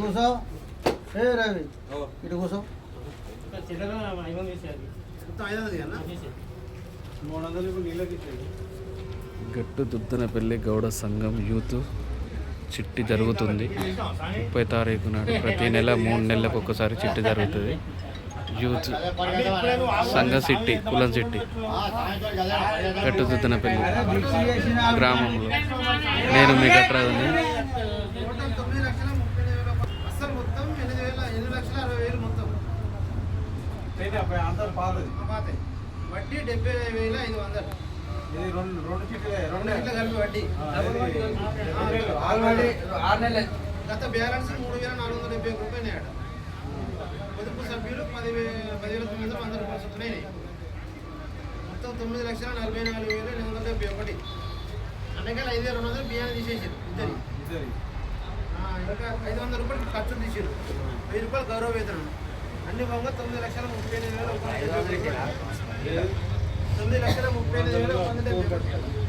కూసో ఏ రవి ఇటు కూసో గట్టు దుద్దనపల్లి గౌడ సంఘం యూత్ చిట్టి జరుగుతుంది 30 తారీఖు నాడు. ప్రతి నెల 3 నెలలకు ఒకసారి చిట్టి జరుగుతుంది. యూత్ సంఘ సిట్టి కులం సిట్టి గట్టు దుద్దనపల్లి గ్రామంలో. నేను మీ గట్రాదని వడ్డీ 70,500. కలిపి వడ్డీ గత బ్యాలెన్స్ 3,470 రూపాయలు. పొదుపు సభ్యులు 10,900 రూపాయలు చొప్పునైనాయి. మొత్తం 9,44,871. అందుకని 5,200 బియ్యాన్ని తీసేసారు ఇద్దరి. ఇంకా 500 రూపాయలు ఖర్చు తీసారు. 1000 రూపాయలు గౌరవ వేతనం. అన్ని బాగా 9,38,000. 9,38,000